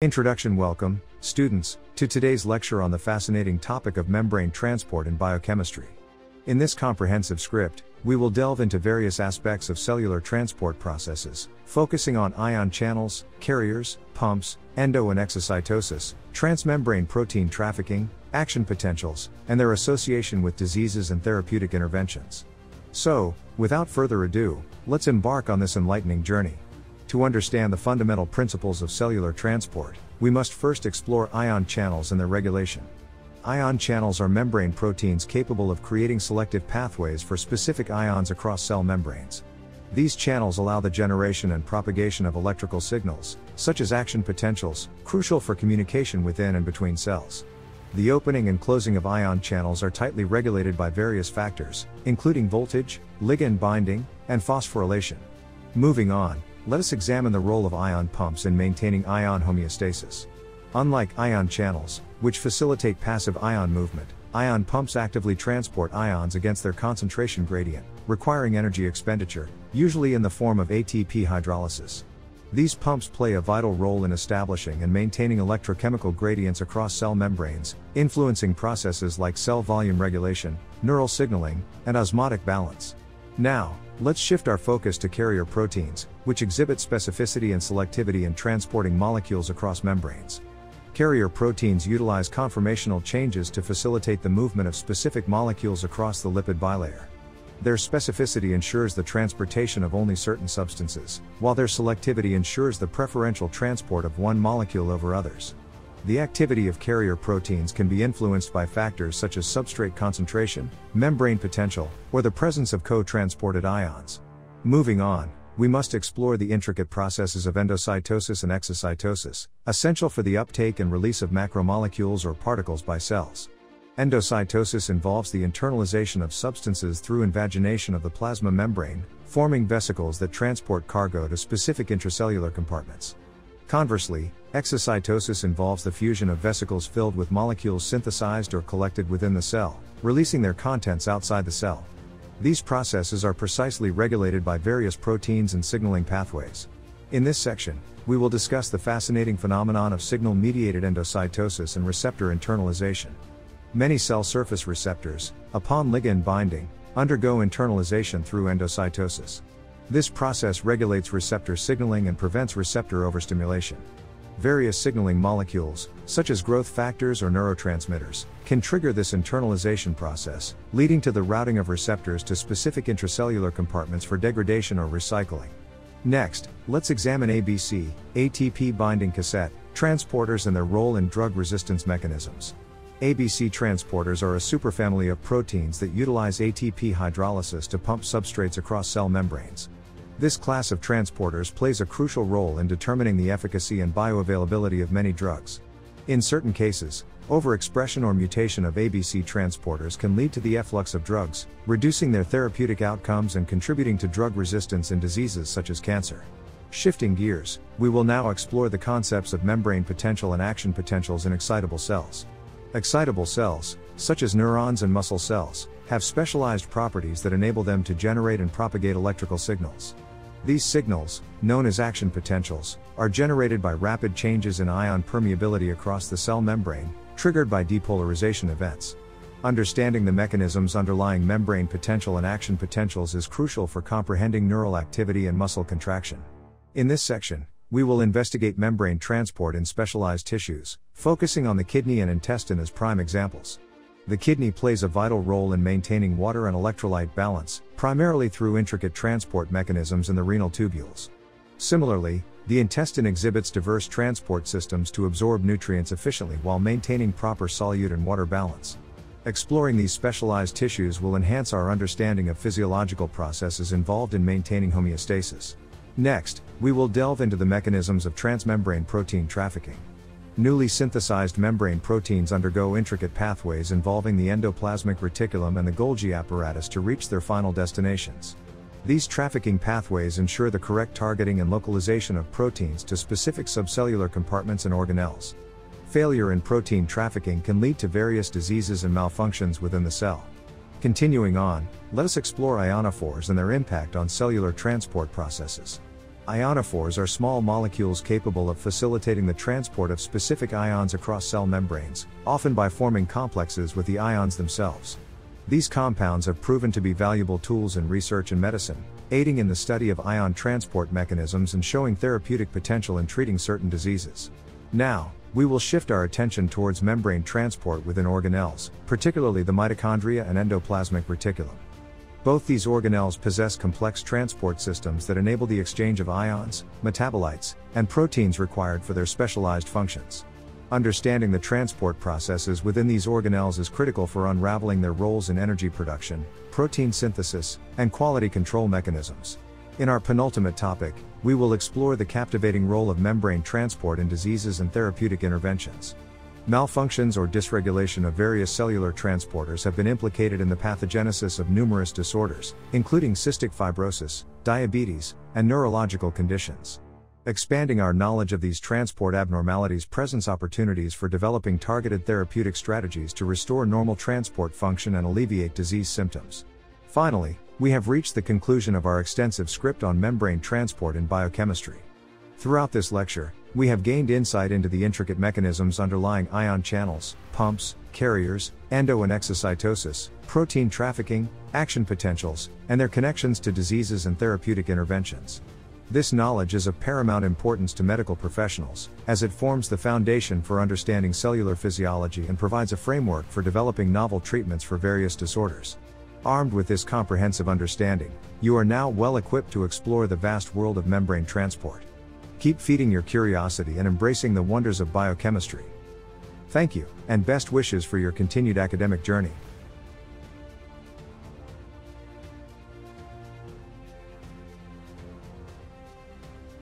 Introduction. Welcome, students, to today's lecture on the fascinating topic of membrane transport in biochemistry. In this comprehensive script, we will delve into various aspects of cellular transport processes, focusing on ion channels, carriers, pumps, endo and exocytosis, transmembrane protein trafficking, action potentials, and their association with diseases and therapeutic interventions. So, without further ado, let's embark on this enlightening journey. To understand the fundamental principles of cellular transport, we must first explore ion channels and their regulation. Ion channels are membrane proteins capable of creating selective pathways for specific ions across cell membranes. These channels allow the generation and propagation of electrical signals, such as action potentials, crucial for communication within and between cells. The opening and closing of ion channels are tightly regulated by various factors, including voltage, ligand binding, and phosphorylation. Moving on, let us examine the role of ion pumps in maintaining ion homeostasis. Unlike ion channels, which facilitate passive ion movement, ion pumps actively transport ions against their concentration gradient, requiring energy expenditure, usually in the form of ATP hydrolysis. These pumps play a vital role in establishing and maintaining electrochemical gradients across cell membranes, influencing processes like cell volume regulation, neural signaling, and osmotic balance. Now, let's shift our focus to carrier proteins, which exhibit specificity and selectivity in transporting molecules across membranes. Carrier proteins utilize conformational changes to facilitate the movement of specific molecules across the lipid bilayer. Their specificity ensures the transportation of only certain substances, while their selectivity ensures the preferential transport of one molecule over others. The activity of carrier proteins can be influenced by factors such as substrate concentration, membrane potential, or the presence of co-transported ions. Moving on, we must explore the intricate processes of endocytosis and exocytosis, essential for the uptake and release of macromolecules or particles by cells. Endocytosis involves the internalization of substances through invagination of the plasma membrane, forming vesicles that transport cargo to specific intracellular compartments. Conversely, exocytosis involves the fusion of vesicles filled with molecules synthesized or collected within the cell, releasing their contents outside the cell. These processes are precisely regulated by various proteins and signaling pathways. In this section, we will discuss the fascinating phenomenon of signal-mediated endocytosis and receptor internalization. Many cell surface receptors, upon ligand binding, undergo internalization through endocytosis. This process regulates receptor signaling and prevents receptor overstimulation. Various signaling molecules, such as growth factors or neurotransmitters, can trigger this internalization process, leading to the routing of receptors to specific intracellular compartments for degradation or recycling. Next, let's examine ABC, ATP binding cassette, transporters and their role in drug resistance mechanisms. ABC transporters are a superfamily of proteins that utilize ATP hydrolysis to pump substrates across cell membranes. This class of transporters plays a crucial role in determining the efficacy and bioavailability of many drugs. In certain cases, overexpression or mutation of ABC transporters can lead to the efflux of drugs, reducing their therapeutic outcomes and contributing to drug resistance in diseases such as cancer. Shifting gears, we will now explore the concepts of membrane potential and action potentials in excitable cells. Excitable cells, such as neurons and muscle cells, have specialized properties that enable them to generate and propagate electrical signals. These signals, known as action potentials, are generated by rapid changes in ion permeability across the cell membrane, triggered by depolarization events. Understanding the mechanisms underlying membrane potential and action potentials is crucial for comprehending neural activity and muscle contraction. In this section, we will investigate membrane transport in specialized tissues, focusing on the kidney and intestine as prime examples. The kidney plays a vital role in maintaining water and electrolyte balance, primarily through intricate transport mechanisms in the renal tubules. Similarly, the intestine exhibits diverse transport systems to absorb nutrients efficiently while maintaining proper solute and water balance. Exploring these specialized tissues will enhance our understanding of physiological processes involved in maintaining homeostasis. Next, we will delve into the mechanisms of transmembrane protein trafficking. Newly synthesized membrane proteins undergo intricate pathways involving the endoplasmic reticulum and the Golgi apparatus to reach their final destinations. These trafficking pathways ensure the correct targeting and localization of proteins to specific subcellular compartments and organelles. Failure in protein trafficking can lead to various diseases and malfunctions within the cell. Continuing on, let us explore ionophores and their impact on cellular transport processes. Ionophores are small molecules capable of facilitating the transport of specific ions across cell membranes, often by forming complexes with the ions themselves. These compounds have proven to be valuable tools in research and medicine, aiding in the study of ion transport mechanisms and showing therapeutic potential in treating certain diseases. Now, we will shift our attention towards membrane transport within organelles, particularly the mitochondria and endoplasmic reticulum. Both these organelles possess complex transport systems that enable the exchange of ions, metabolites, and proteins required for their specialized functions. Understanding the transport processes within these organelles is critical for unraveling their roles in energy production, protein synthesis, and quality control mechanisms. In our penultimate topic, we will explore the captivating role of membrane transport in diseases and therapeutic interventions. Malfunctions or dysregulation of various cellular transporters have been implicated in the pathogenesis of numerous disorders, including cystic fibrosis, diabetes, and neurological conditions. Expanding our knowledge of these transport abnormalities presents opportunities for developing targeted therapeutic strategies to restore normal transport function and alleviate disease symptoms. Finally, we have reached the conclusion of our extensive script on membrane transport in biochemistry. Throughout this lecture, we have gained insight into the intricate mechanisms underlying ion channels, pumps, carriers, endo and exocytosis, protein trafficking, action potentials, and their connections to diseases and therapeutic interventions. This knowledge is of paramount importance to medical professionals, as it forms the foundation for understanding cellular physiology and provides a framework for developing novel treatments for various disorders. Armed with this comprehensive understanding, you are now well equipped to explore the vast world of membrane transport. Keep feeding your curiosity and embracing the wonders of biochemistry. Thank you, and best wishes for your continued academic journey.